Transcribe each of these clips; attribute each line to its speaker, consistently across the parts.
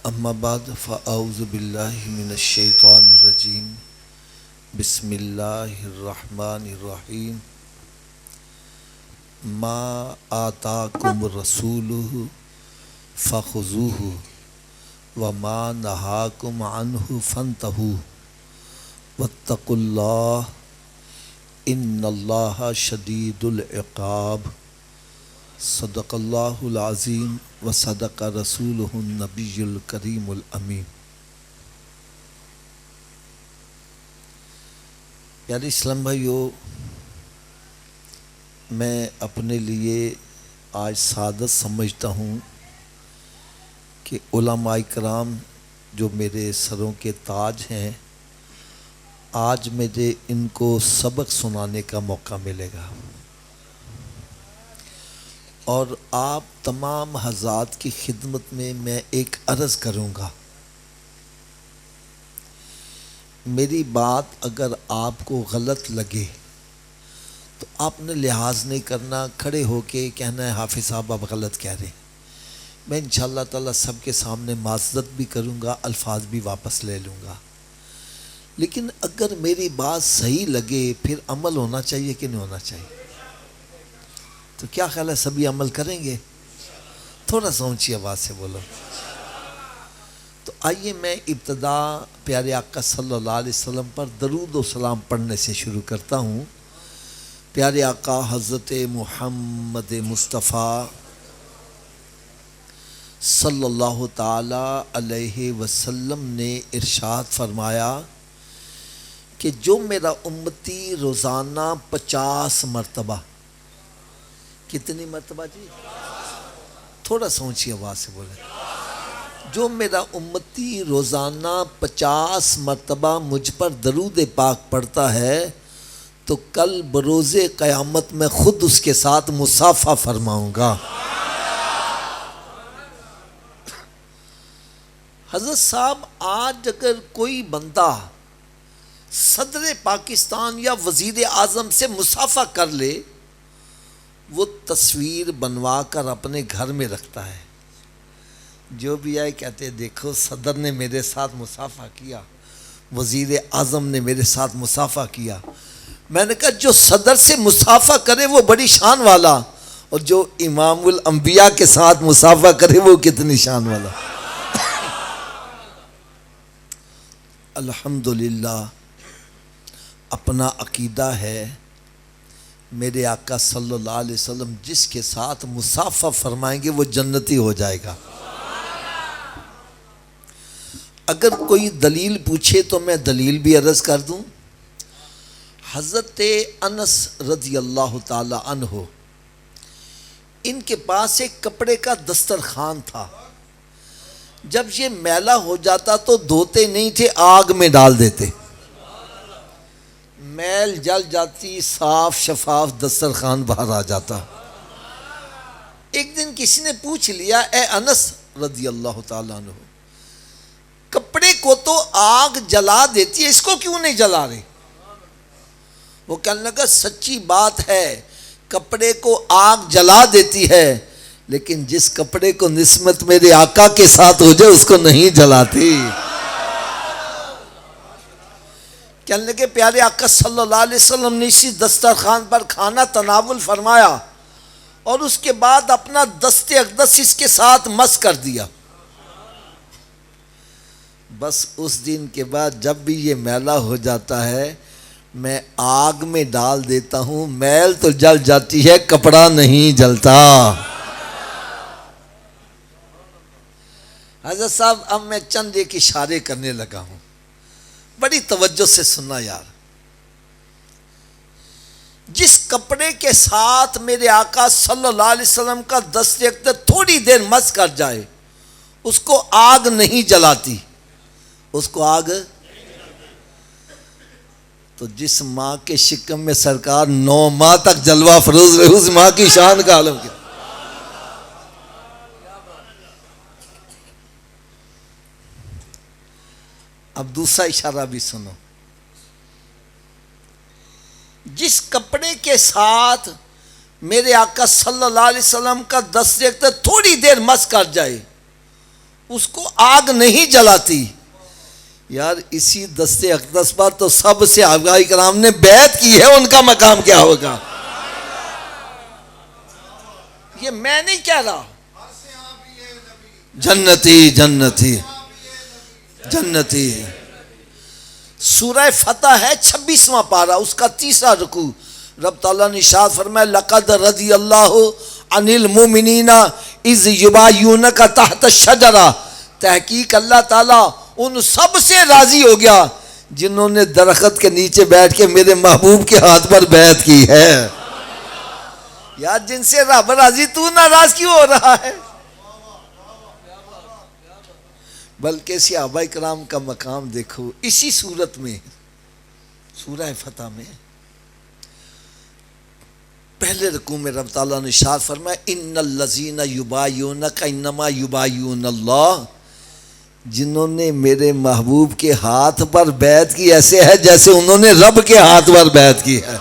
Speaker 1: اما بعد فاعوذ باللہ من الشیطان الرجیم بسم اللہ الرحمن الرحیم ما آتاکم الرسول فخذوہ وما نہاکم عنہ فانتہوا واتقوا اللہ ان اللہ شدید العقاب صدق اللہ العظیم و صدق رسولہ النبی الکریم الامین۔ پیارے اسلام بھائیو، میں اپنے لیے آج سعادت سمجھتا ہوں کہ علماء کرام جو میرے سروں کے تاج ہیں، آج مجھے ان کو سبق سنانے کا موقع ملے گا، اور آپ تمام حضرات کی خدمت میں ایک عرض کروں گا۔ میری بات اگر آپ کو غلط لگے تو آپ نے لحاظ نہیں کرنا، کھڑے ہو کے کہنا ہے حافظ صاحب آپ غلط کہہ رہے ہیں۔ میں انشاءاللہ تعالی سب کے سامنے معذرت بھی کروں گا، الفاظ بھی واپس لے لوں گا، لیکن اگر میری بات صحیح لگے پھر عمل ہونا چاہیے کہ نہیں ہونا چاہیے؟ تو کیا خیال ہے سبھی عمل کریں گے؟ تھوڑا سا اونچی آواز سے بولو۔ تو آئیے میں ابتدا پیارے آقا صلی اللہ علیہ وسلم پر درود و سلام پڑھنے سے شروع کرتا ہوں۔ پیارے آقا حضرت محمد مصطفیٰ صلی اللہ تعالی علیہ وسلم نے ارشاد فرمایا کہ جو میرا امتی روزانہ 50 مرتبہ، کتنی مرتبہ جی؟ تھوڑا سا اونچی آواز سے بولیں۔ جو میرا امتی روزانہ 50 مرتبہ مجھ پر درود پاک پڑھتا ہے تو کل بروز قیامت میں خود اس کے ساتھ مصافحہ فرماؤں گا۔ حضرت صاحب، آج اگر کوئی بندہ صدر پاکستان یا وزیر اعظم سے مصافحہ کر لے، وہ تصویر بنوا کر اپنے گھر میں رکھتا ہے، جو بھی آئے کہتے ہیں دیکھو صدر نے میرے ساتھ مصافحہ کیا، وزیر اعظم نے میرے ساتھ مصافحہ کیا۔ میں نے کہا جو صدر سے مصافحہ کرے وہ بڑی شان والا، اور جو امام الانبیاء کے ساتھ مصافحہ کرے وہ کتنی شان والا۔ الحمدللہ اپنا عقیدہ ہے، میرے آقا صلی اللہ علیہ وسلم جس کے ساتھ مصافحہ فرمائیں گے وہ جنتی ہو جائے گا۔ اگر کوئی دلیل پوچھے تو میں دلیل بھی عرض کر دوں۔ حضرت انس رضی اللہ تعالی عنہ، ان کے پاس ایک کپڑے کا دسترخوان تھا، جب یہ میلا ہو جاتا تو دھوتے نہیں تھے، آگ میں ڈال دیتے، میل جل جاتی، صاف شفاف دسترخوان باہر آ جاتا۔ ایک دن کسی نے پوچھ لیا، اے انس رضی اللہ تعالیٰ عنہ، کپڑے کو تو آگ جلا دیتی ہے، اس کو کیوں نہیں جلا رہے؟ وہ کہنے لگا سچی بات ہے، کپڑے کو آگ جلا دیتی ہے، لیکن جس کپڑے کو نسبت میرے آقا کے ساتھ ہو جائے اس کو نہیں جلاتی۔ کہنے لگے پیارے آقا صلی اللہ علیہ وسلم نے اسی دسترخوان پر کھانا تناول فرمایا اور اس کے بعد اپنا دست اقدس اس کے ساتھ مس کر دیا۔ بس اس دن کے بعد جب بھی یہ میلا ہو جاتا ہے میں آگ میں ڈال دیتا ہوں، میل تو جل جاتی ہے، کپڑا نہیں جلتا۔ حضرت صاحب اب میں چند ایک اشارے کرنے لگا ہوں، بڑی توجہ سے سننا یار۔ جس کپڑے کے ساتھ میرے آقا صلی اللہ علیہ وسلم کا دست اقدس تھوڑی دیر مس کر جائے اس کو آگ نہیں جلاتی، اس کو آگ۔ تو جس ماں کے شکم میں سرکار 9 ماہ تک جلوہ فروز رہے، اس ماں کی شان کا عالم کیا۔ اب دوسرا اشارہ بھی سنو۔ جس کپڑے کے ساتھ میرے آقا صلی اللہ علیہ وسلم کا دست اقدس تھوڑی دیر مس کر جائے اس کو آگ نہیں جلاتی. یار اسی دستے اقدس پر تو سب سے صحابہ کرام نے بیعت کی ہے، ان کا مقام کیا ہوگا؟ یہ میں نہیں کہہ رہا، جنتی جنتی جنتی. سورہ فتح ہے 26واں پارہ، اس کا 3واں رکوع. رب تعالیٰ نے ارشاد فرمایا لقد رضی اللہ عن المؤمنین اذ یبایعونک تحت الشجرہ. تحقیق اللہ تعالیٰ ان سب سے راضی ہو گیا جنہوں نے درخت کے نیچے بیٹھ کے میرے محبوب کے ہاتھ پر بیعت کی ہے. یار جن سے رب راضی تو ناراض کیوں ہو رہا ہے؟ بلکہ صحابہ کرام کا مقام دیکھو اسی صورت میں، سورہ فتح میں پہلے رکوع میں رب تعالیٰ نے ارشاد فرمایا ان الذین یبایعونک انما یبایعون اللہ. جنہوں نے میرے محبوب کے ہاتھ پر بیعت کی ایسے ہے جیسے انہوں نے رب کے ہاتھ پر بیعت کی ہے.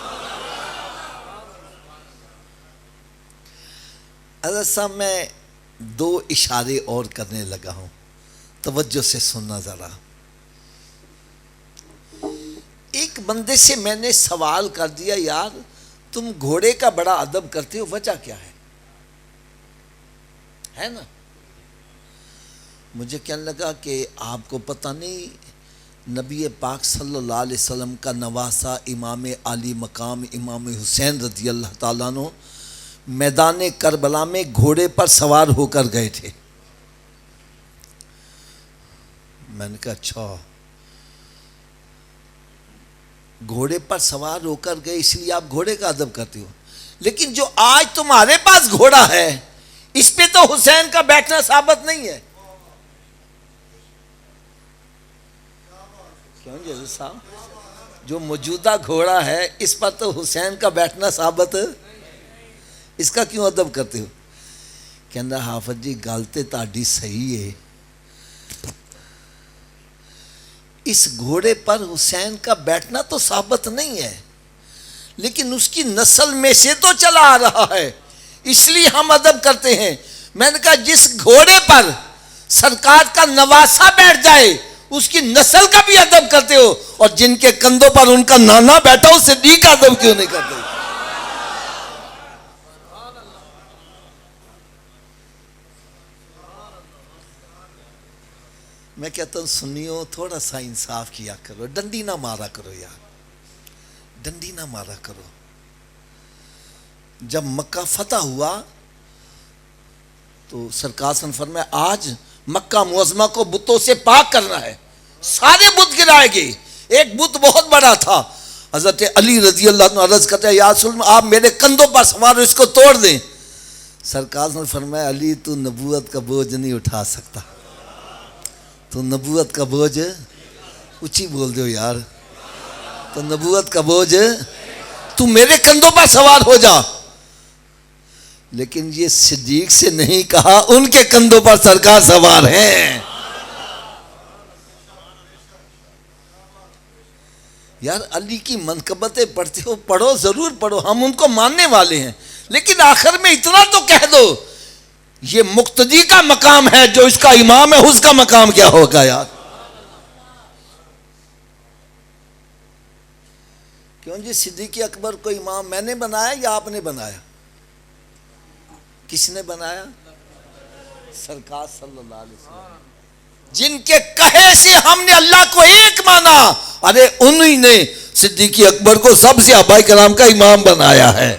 Speaker 1: حضرت صاحب میں 2 اشارے اور کرنے لگا ہوں، توجہ سے سننا ذرا. ایک بندے سے میں نے سوال کر دیا یار تم گھوڑے کا بڑا ادب کرتے ہو، وجہ کیا ہے نا؟ مجھے کہنے لگا کہ آپ کو پتہ نہیں نبی پاک صلی اللہ علیہ وسلم کا نواسہ امام عالی مقام امام حسین رضی اللہ تعالیٰ عنہ میدان کربلا میں گھوڑے پر سوار ہو کر گئے تھے. میں نے کہا اچھا گھوڑے پر سوار ہو کر گئے اس لیے آپ گھوڑے کا ادب کرتے ہو، لیکن جو آج تمہارے پاس گھوڑا ہے اس پہ تو حسین کا بیٹھنا ثابت نہیں ہے. کیوں جی صاحب؟ جو موجودہ گھوڑا ہے اس پر تو حسین کا بیٹھنا ثابت، اس کا کیوں ادب کرتے ہو؟ کہنا حافظ جی گل تے تہاڈی صحیح ہے، اس گھوڑے پر حسین کا بیٹھنا تو ثابت نہیں ہے لیکن اس کی نسل میں سے تو چلا آ رہا ہے اس لیے ہم ادب کرتے ہیں. میں نے کہا جس گھوڑے پر سرکار کا نواسہ بیٹھ جائے اس کی نسل کا بھی ادب کرتے ہو، اور جن کے کندھوں پر ان کا نانا بیٹھا اس صدیق کا ادب کیوں نہیں کرتے؟ میں کہتا ہوں سنیو تھوڑا سا انصاف کیا کرو، ڈنڈی نہ مارا کرو یار، ڈنڈی نہ مارا کرو. جب مکہ فتح ہوا تو سرکار نے فرمایا آج مکہ معظمہ کو بتوں سے پاک کرنا ہے، سارے بت گرائے گئے. ایک بت بہت بڑا تھا، حضرت علی رضی اللہ عنہ عرض کرتے ہیں یا رسول اللہ آپ میرے کندھوں پر سوار ہو، اس کو توڑ دیں. سرکار نے فرمایا علی تو نبوت کا بوجھ نہیں اٹھا سکتا، تو نبوت کا بوجھ اونچی بول دو یار، تو نبوت کا بوجھ تو میرے کندھوں پر سوار ہو جا. لیکن یہ صدیق سے نہیں کہا، ان کے کندھوں پر سرکار سوار ہیں. یار علی کی منقبتیں پڑھتے ہو، پڑھو ضرور پڑھو، ہم ان کو ماننے والے ہیں، لیکن آخر میں اتنا تو کہہ دو یہ مقتدی کا مقام ہے، جو اس کا امام ہے اس کا مقام کیا ہوگا یار؟ کیوں جی صدیق اکبر کو امام میں نے بنایا یا آپ نے بنایا؟ کس نے بنایا؟ سرکار صلی اللہ علیہ وسلم. جن کے کہے سے ہم نے اللہ کو ایک مانا، ارے انہی نے صدیق اکبر کو سب سے صحابہ کرام کا امام بنایا ہے،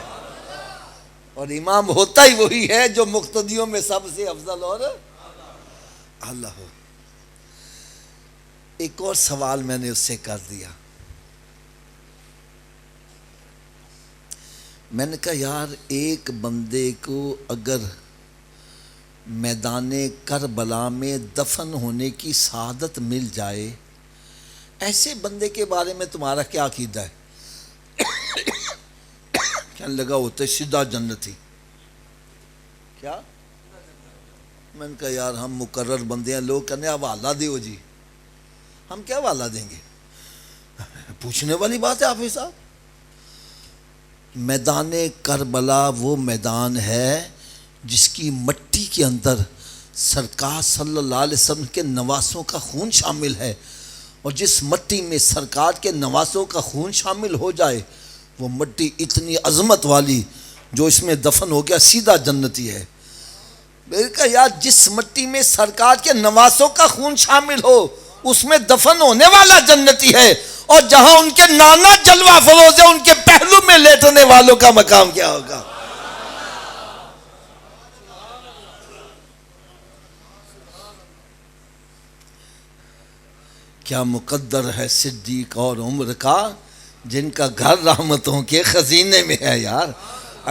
Speaker 1: اور امام ہوتا ہی وہی ہے جو مقتدیوں میں سب سے افضل اور اعلیٰ ہو. ایک اور سوال میں نے اس سے کر دیا، میں نے کہا یار ایک بندے کو اگر میدان کربلا میں دفن ہونے کی سعادت مل جائے، ایسے بندے کے بارے میں تمہارا کیا عقیدہ ہے؟ کہنے لگا ہوتے سیدھا جنتی. کیا؟ میں نے کہا یار ہم مقرر بندے ہیں، لوگ کہنے حوالہ دیو جی. ہم کیا حوالہ دیں گے؟ پوچھنے والی بات ہے حافظ صاحب. میدان کربلا وہ میدان ہے جس کی مٹی کے اندر سرکار صلی اللہ علیہ وسلم کے نواسوں کا خون شامل ہے، اور جس مٹی میں سرکار کے نواسوں کا خون شامل ہو جائے وہ مٹی اتنی عظمت والی، جو اس میں دفن ہو گیا سیدھا جنتی ہے۔ میں نے کہا یار جس مٹی میں سرکار کے نواسوں کا خون شامل ہو اس میں دفن ہونے والا جنتی ہے، اور جہاں ان کے نانا جلوہ فروز ہے ان کے پہلو میں لیٹنے والوں کا مقام کیا ہوگا؟ کیا مقدر ہے صدیق اور عمر کا، جن کا گھر رحمتوں کے خزینے میں ہے۔ یار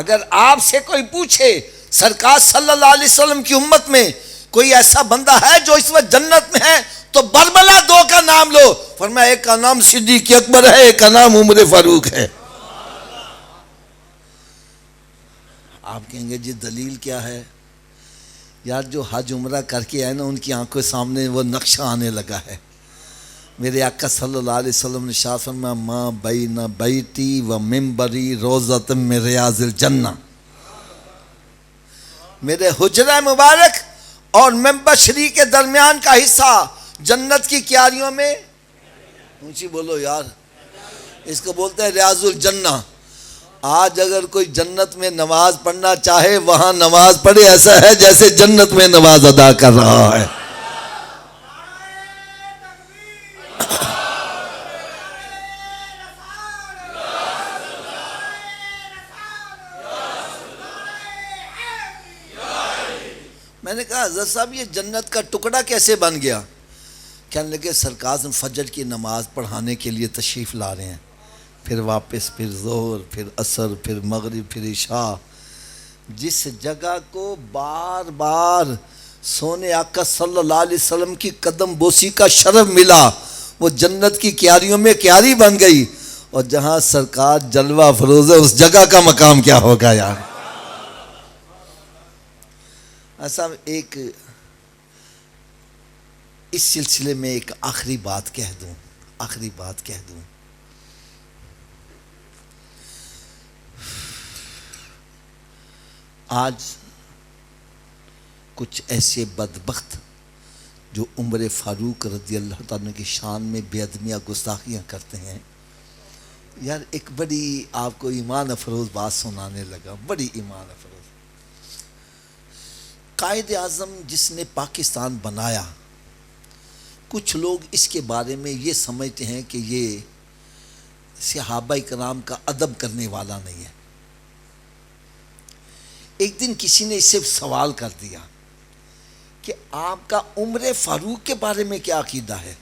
Speaker 1: اگر آپ سے کوئی پوچھے سرکار صلی اللہ علیہ وسلم کی امت میں کوئی ایسا بندہ ہے جو اس وقت جنت میں ہے تو بربلا دو کا نام لو، فرمایا ایک کا نام صدیق اکبر ہے، ایک کا نام عمر فاروق ہے۔ آپ کہیں گے جی دلیل کیا ہے؟ یار جو حج عمرہ کر کے آئے نا ان کی آنکھوں سامنے وہ نقشہ آنے لگا ہے۔ میرے آقا صلی اللہ علیہ وسلم نے ارشاد فرمایا ما بین بیتی و منبری روضۃ من ریاض الجنہ، میرے حجرہ مبارک اور منبر شریف کے درمیان کا حصہ جنت کی کیاریوں میں، اونچی بولو یار، اس کو بولتے ہیں ریاض الجنہ۔ آج اگر کوئی جنت میں نماز پڑھنا چاہے وہاں نماز پڑھے، ایسا ہے جیسے جنت میں نماز ادا کر رہا ہے۔ میں نے کہا حضرت صاحب یہ جنت کا ٹکڑا کیسے بن گیا؟ کہنے لگے سرکار فجر کی نماز پڑھانے کے لیے تشریف لا رہے ہیں، پھر واپس، پھر ظہر، پھر عصر، پھر مغرب، پھر عشاء۔ جس جگہ کو بار بار سونے آقا صلی اللہ علیہ وسلم کی قدم بوسی کا شرف ملا وہ جنت کی کیاریوں میں کیاری بن گئی، اور جہاں سرکار جلوہ فروز ہے اس جگہ کا مقام کیا ہوگا یار؟ ایسا ایک اس سلسلے میں ایک آخری بات کہہ دوں۔ آج کچھ ایسے بدبخت جو عمر فاروق رضی اللہ تعالیٰ کی شان میں بے ادبیاں گستاخیاں کرتے ہیں، یار ایک بڑی آپ کو ایمان افروز بات سنانے لگا، بڑی ایمان افروز۔ قائد اعظم جس نے پاکستان بنایا، کچھ لوگ اس کے بارے میں یہ سمجھتے ہیں کہ یہ صحابہ کرام کا ادب کرنے والا نہیں ہے۔ ایک دن کسی نے اس سے سوال کر دیا کہ آپ کا عمر فاروق کے بارے میں کیا عقیدہ ہے؟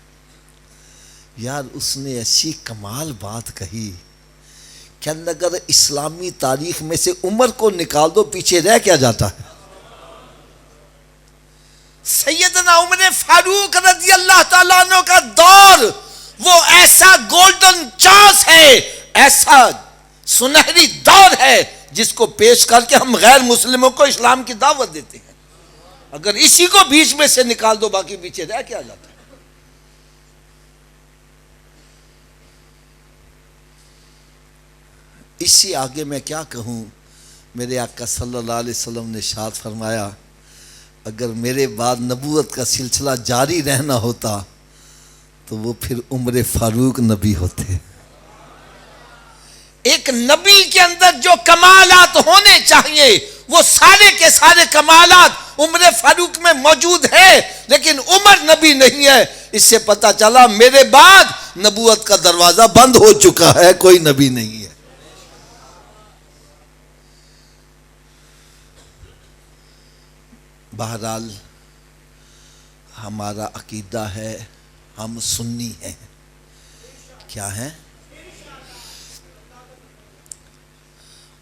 Speaker 1: یار اس نے ایسی کمال بات کہی کہ اگر اسلامی تاریخ میں سے عمر کو نکال دو پیچھے رہ کیا جاتا ہے؟ سیدنا عمر فاروق رضی اللہ تعالیٰ عنہ کا دور وہ ایسا گولڈن چانس ہے، ایسا سنہری دور ہے جس کو پیش کر کے ہم غیر مسلموں کو اسلام کی دعوت دیتے ہیں۔ اگر اسی کو بیچ میں سے نکال دو باقی پیچھے رہ کیا جاتا ہے؟ اس سے آگے میں کیا کہوں؟ میرے آقا صلی اللہ علیہ وسلم نے ارشاد فرمایا اگر میرے بعد نبوت کا سلسلہ جاری رہنا ہوتا تو وہ پھر عمر فاروق نبی ہوتے۔ ایک نبی کے اندر جو کمالات ہونے چاہیے وہ سارے کے سارے کمالات عمر فاروق میں موجود ہے، لیکن عمر نبی نہیں ہے۔ اس سے پتہ چلا میرے بعد نبوت کا دروازہ بند ہو چکا ہے، کوئی نبی نہیں ہے۔ بہرحال ہمارا عقیدہ ہے ہم سنی ہیں۔ کیا ہیں؟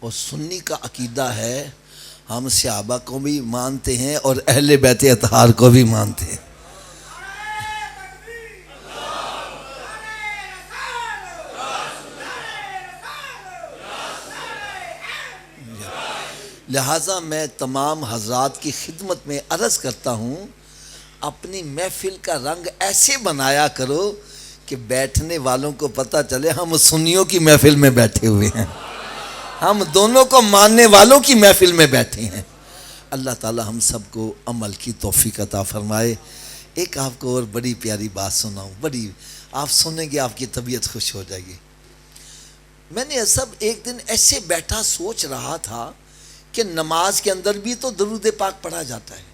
Speaker 1: اور سنی کا عقیدہ ہے ہم صحابہ کو بھی مانتے ہیں اور اہل بیت اطہار کو بھی مانتے ہیں۔ لہٰذا میں تمام حضرات کی خدمت میں عرض کرتا ہوں اپنی محفل کا رنگ ایسے بنایا کرو کہ بیٹھنے والوں کو پتہ چلے ہم سنیوں کی محفل میں بیٹھے ہوئے ہیں، ہم دونوں کو ماننے والوں کی محفل میں بیٹھے ہیں۔ اللہ تعالی ہم سب کو عمل کی توفیق عطا فرمائے۔ ایک آپ کو اور بڑی پیاری بات سناؤں، بڑی آپ سنیں گے آپ کی طبیعت خوش ہو جائے گی۔ میں نے سب ایک دن ایسے بیٹھا سوچ رہا تھا کہ نماز کے اندر بھی تو درود پاک پڑھا جاتا ہے،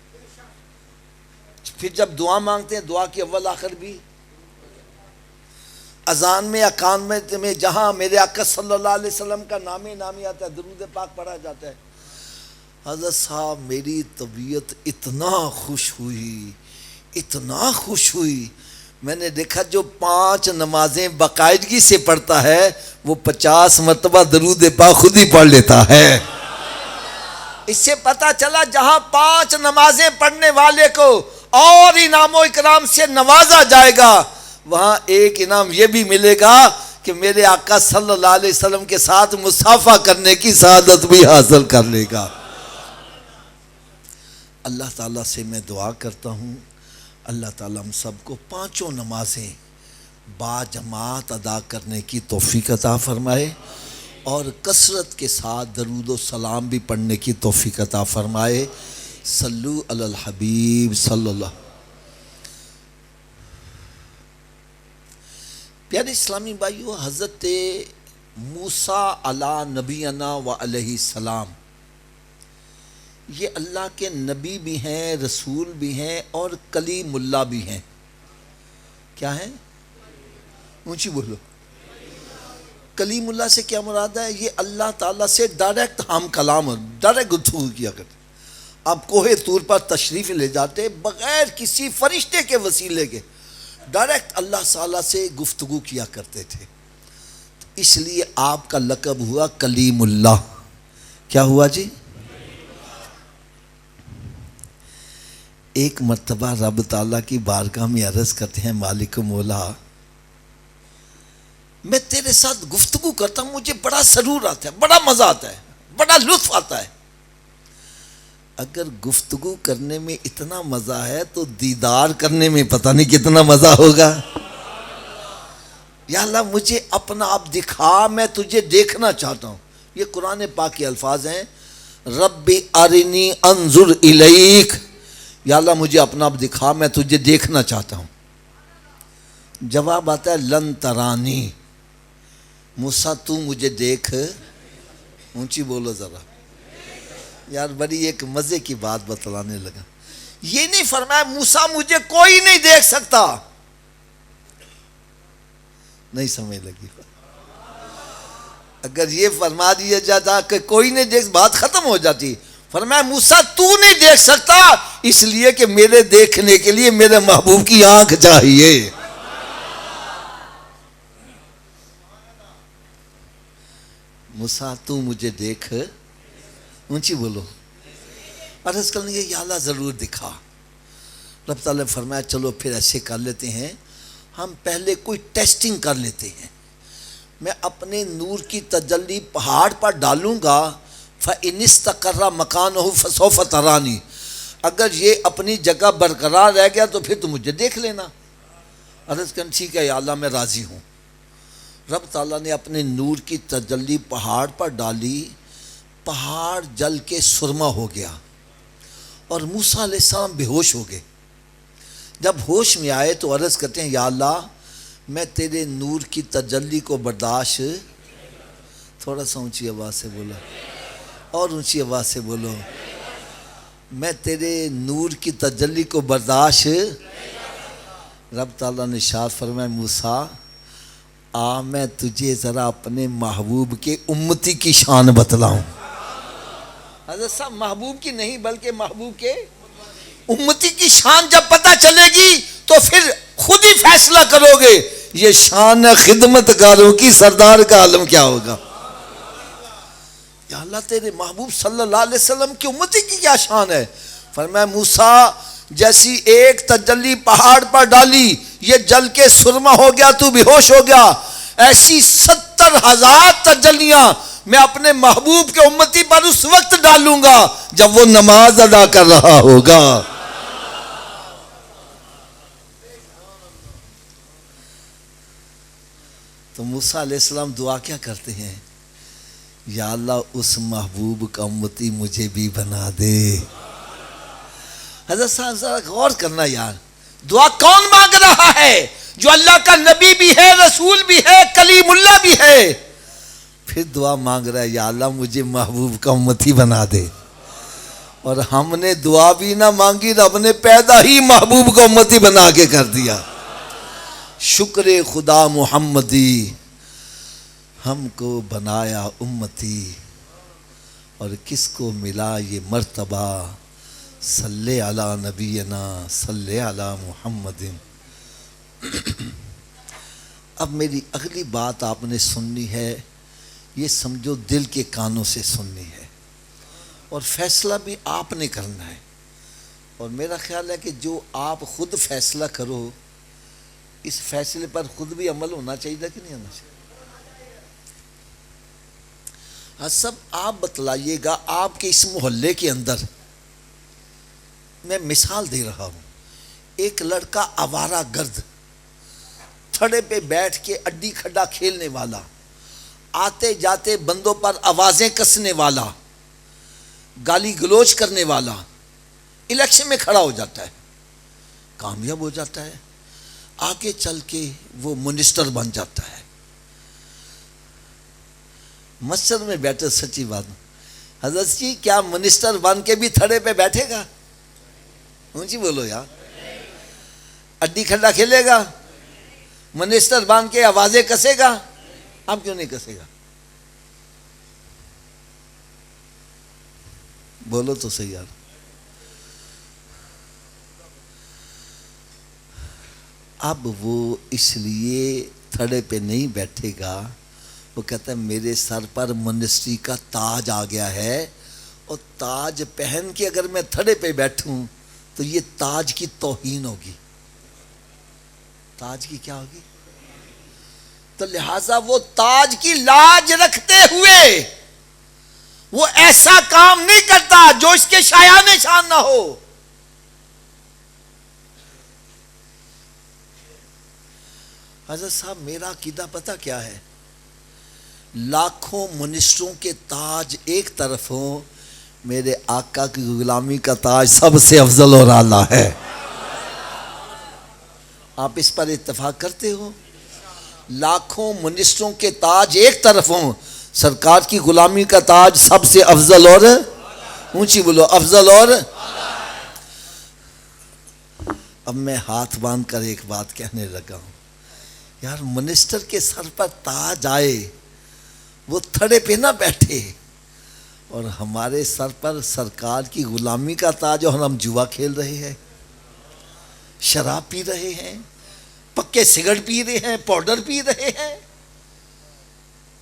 Speaker 1: پھر جب دعا مانگتے ہیں دعا کے اول آخر بھی، اذان میں اقامت میں جہاں میرے آقا صلی اللہ علیہ وسلم کا نام نامی آتا ہے درود پاک پڑھا جاتا ہے۔ حضرت صاحب میری طبیعت اتنا خوش ہوئی، اتنا خوش ہوئی، میں نے دیکھا جو 5 نمازیں باقاعدگی سے پڑھتا ہے وہ 50 مرتبہ درود پاک خود ہی پڑھ لیتا ہے۔ اس سے پتہ چلا جہاں 5 نمازیں پڑھنے والے کو اور انعام و اکرام سے نوازا جائے گا، وہاں ایک انعام یہ بھی ملے گا کہ میرے آقا صلی اللہ علیہ وسلم کے ساتھ مصافحہ کرنے کی سعادت بھی حاصل کر لے گا۔ اللہ تعالیٰ سے میں دعا کرتا ہوں اللہ تعالیٰ ہم سب کو 5 نمازیں با جماعت ادا کرنے کی توفیق عطا فرمائے اور کثرت کے ساتھ درود و سلام بھی پڑھنے کی توفیق عطا فرمائے۔ صلو علی الحبیب صلی اللہ۔ پیارے اسلامی بھائیو، حضرت موسیٰ علی نبینا و علیہ السلام یہ اللہ کے نبی بھی ہیں، رسول بھی ہیں اور کلیم اللہ بھی ہیں۔ کیا ہیں؟ اونچی بولو۔ کلیم اللہ سے کیا مراد ہے؟ یہ اللہ تعالیٰ سے ڈائریکٹ ہم کلام، ڈائریکٹ گفتگو کیا کرتے۔ آپ کوہ طور پر تشریف لے جاتے بغیر کسی فرشتے کے وسیلے کے، ڈائریکٹ اللہ تعالیٰ سے گفتگو کیا کرتے تھے، اس لیے آپ کا لقب ہوا کلیم اللہ۔ کیا ہوا جی؟ ایک مرتبہ رب تعالیٰ کی بارگاہ میں عرض کرتے ہیں مالک مولا میں تیرے ساتھ گفتگو کرتا ہوں، مجھے بڑا سرور آتا ہے، بڑا مزہ آتا ہے، بڑا لطف آتا ہے۔ اگر گفتگو کرنے میں اتنا مزہ ہے تو دیدار کرنے میں پتہ نہیں کتنا مزہ ہوگا۔ یا اللہ مجھے اپنا آپ دکھا، میں تجھے دیکھنا چاہتا ہوں۔ یہ قرآن پاک کے الفاظ ہیں، رب ارنی انظر الیک، یا اللہ مجھے اپنا آپ دکھا، میں تجھے دیکھنا چاہتا ہوں۔ جواب آتا ہے لن ترانی، موسیٰ تو مجھے دیکھ، اونچی بولو ذرا۔ یار بڑی ایک مزے کی بات بتلانے لگا، یہ نہیں فرمایا موسیٰ مجھے کوئی نہیں دیکھ سکتا، نہیں سمجھ لگی۔ اگر یہ فرما دیا جاتا کہ کوئی نہیں دیکھ، بات ختم ہو جاتی۔ فرمایا موسیٰ تو نہیں دیکھ سکتا اس لیے کہ میرے دیکھنے کے لیے میرے محبوب کی آنکھ چاہیے۔ موسیٰ تو مجھے دیکھ، اونچی بولو۔ عرض کرنے یا اللہ ضرور دکھا۔ رب تعالیٰ نے فرمایا چلو پھر ایسے کر لیتے ہیں، ہم پہلے کوئی ٹیسٹنگ کر لیتے ہیں، میں اپنے نور کی تجلی پہاڑ پر ڈالوں گا، فَإِنِ اسْتَقَرَّ مَكَانَهُ فَسَوْفَ تَرَانِي، اگر یہ اپنی جگہ برقرار رہ گیا تو پھر تو مجھے دیکھ لینا۔ عرض کرنے ٹھیک ہے یا اللہ میں راضی ہوں۔ رب تعالیٰ نے اپنے نور کی تجلی پہاڑ پر ڈالی، پہاڑ جل کے سرما ہو گیا اور موسیٰ علیہ السلام بے ہوش ہو گئے۔ جب ہوش میں آئے تو عرض کرتے ہیں یا اللہ میں تیرے نور کی تجلی کو برداشت، تھوڑا سا اونچی آواز سے بولو اور اونچی آواز سے بولو، میں تیرے نور کی تجلی کو برداشت۔ رب تعالیٰ نے ارشاد فرمایا موسیٰ میں تجھے ذرا اپنے محبوب کے امتی کی شان بتلاؤں۔ حضرت صاحب محبوب کی نہیں بلکہ محبوب کے امتی کی شان جب پتہ چلے گی تو پھر خود ہی فیصلہ کرو گے یہ شان خدمت گاروں کی سردار کا عالم کیا ہوگا۔ یا اللہ تیرے محبوب صلی اللہ علیہ وسلم کی امتی کی کیا شان ہے؟ فرمایا موسیٰ جیسی ایک تجلی پہاڑ پر ڈالی یہ جل کے سرما ہو گیا، تو بے ہوش ہو گیا، ایسی 70,000 تجلیاں میں اپنے محبوب کے امتی پر اس وقت ڈالوں گا جب وہ نماز ادا کر رہا ہوگا۔ تو موسیٰ علیہ السلام دعا کیا کرتے ہیں؟ یا اللہ اس محبوب کا امتی مجھے بھی بنا دے۔ حضرت صاحب ذرا غور کرنا یار، دعا کون مانگ رہا ہے؟ جو اللہ کا نبی بھی ہے، رسول بھی ہے، کلیم اللہ بھی ہے، پھر دعا مانگ رہا ہے یا اللہ مجھے محبوب کا امتی بنا دے۔ اور ہم نے دعا بھی نہ مانگی، رب نے پیدا ہی محبوب کا امتی بنا کے کر دیا۔ شکر خدا محمدی ہم کو بنایا امتی، اور کس کو ملا یہ مرتبہ، صلی علی نبینا صلی علی محمد۔ اب میری اگلی بات آپ نے سننی ہے، یہ سمجھو دل کے کانوں سے سننی ہے، اور فیصلہ بھی آپ نے کرنا ہے۔ اور میرا خیال ہے کہ جو آپ خود فیصلہ کرو، اس فیصلے پر خود بھی عمل ہونا چاہیے کہ نہیں ہونا چاہیے؟ ہاں، سب آپ بتلائیے گا۔ آپ کے اس محلے کے اندر میں مثال دے رہا ہوں، ایک لڑکا آوارہ گرد، تھڑے پہ بیٹھ کے اڈی کھڈا کھیلنے والا، آتے جاتے بندوں پر آوازیں کسنے والا، گالی گلوچ کرنے والا، الیکشن میں کھڑا ہو جاتا ہے، کامیاب ہو جاتا ہے، آگے چل کے وہ منسٹر بن جاتا ہے۔ مسجد میں بیٹھے، سچی بات، حضرت جی کیا منسٹر بن کے بھی تھڑے پہ بیٹھے گا؟ اونچی بولو یار۔ اڈی کھڈا کھیلے گا، منسٹر بن کے آوازیں کسے گا؟ اب کیوں نہیں کسے گا؟ بولو تو صحیح یار۔ اب وہ اس لیے تھڑے پہ نہیں بیٹھے گا، وہ کہتا ہے میرے سر پر منسٹری کا تاج آ گیا ہے، اور تاج پہن کے اگر میں تھڑے پہ بیٹھوں تو یہ تاج کی توہین ہوگی۔ تاج کی کیا ہوگی؟ تو لہٰذا وہ تاج کی لاج رکھتے ہوئے وہ ایسا کام نہیں کرتا جو اس کے شایان شان نہ ہو۔ حضرت صاحب میرا عقیدہ پتہ کیا ہے؟ لاکھوں منسٹروں کے تاج ایک طرف ہوں، میرے آقا کی غلامی کا تاج سب سے افضل اور اعلیٰ ہے۔ آپ اس پر اتفاق کرتے ہو؟ لاکھوں منسٹروں کے تاج ایک طرف ہوں، سرکار کی غلامی کا تاج سب سے افضل اور اونچی بولو، افضل اور۔ اب میں ہاتھ باندھ کر ایک بات کہنے لگا ہوں، یار منسٹر کے سر پر تاج آئے، وہ تھڑے پہ نہ بیٹھے، اور ہمارے سر پر سرکار کی غلامی کا تاج، اور ہم جوا کھیل رہے ہیں، شراب پی رہے ہیں، پکے سگریٹ پی رہے ہیں، پاؤڈر پی رہے ہیں،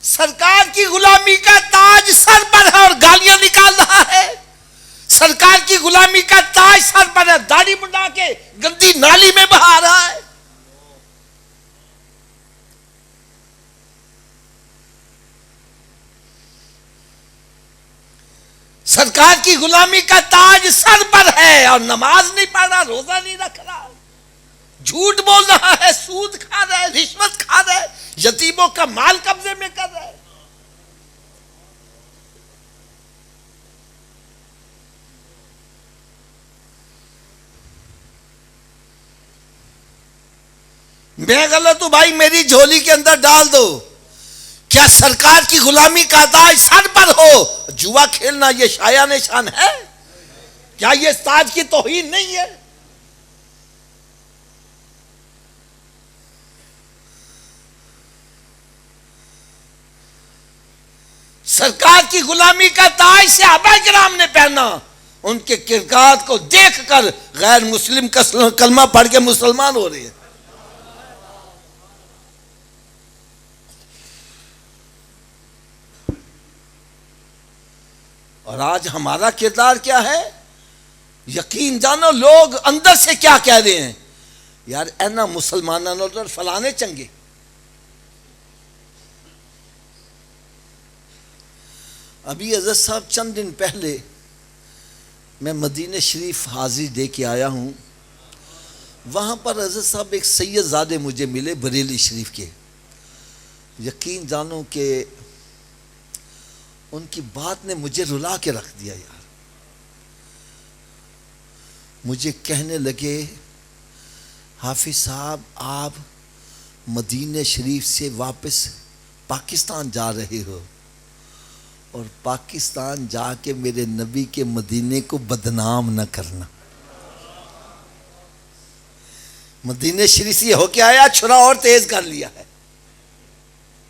Speaker 1: سرکار کی غلامی کا تاج سر پر ہے اور گالیاں نکال رہا ہے۔ سرکار کی غلامی کا تاج سر پر ہے، داڑھی منڈا کے گندی نالی میں بہا رہا ہے۔ سرکار کی غلامی کا تاج سر پر ہے اور نماز نہیں پڑھ رہا، روزہ نہیں رکھ رہا، جھوٹ بول رہا ہے، سود کھا رہا ہے، رشوت کھا رہا ہے، یتیموں کا مال قبضے میں کر رہا ہے۔ میں غلط ہوں بھائی، میری جھولی کے اندر ڈال دو۔ کیا سرکار کی غلامی کا تاج سر پر ہو، جوا کھیلنا یہ شایان شان ہے؟ کیا یہ تاج کی توہین نہیں ہے؟ سرکار کی غلامی کا تاج صحابہ کرام نے پہنا، ان کے کردار کو دیکھ کر غیر مسلم کلمہ پڑھ کے مسلمان ہو رہے ہیں۔ اور آج ہمارا کردار کیا ہے؟ یقین جانو لوگ اندر سے کیا کہہ رہے ہیں، یار اینا مسلمانوں تو فلانے چنگے۔ ابھی حضرت صاحب چند دن پہلے میں مدینہ شریف حاضری دے کے آیا ہوں، وہاں پر حضرت صاحب ایک سید زادے مجھے ملے بریلی شریف کے۔ یقین جانو کہ ان کی بات نے مجھے رلا کے رکھ دیا یار۔ مجھے کہنے لگے حافظ صاحب آپ مدینہ شریف سے واپس پاکستان جا رہے ہو اور پاکستان جا کے میرے نبی کے مدینے کو بدنام نہ کرنا. مدینہ شریف سے ہو کے آیا چھرا اور تیز کر لیا ہے.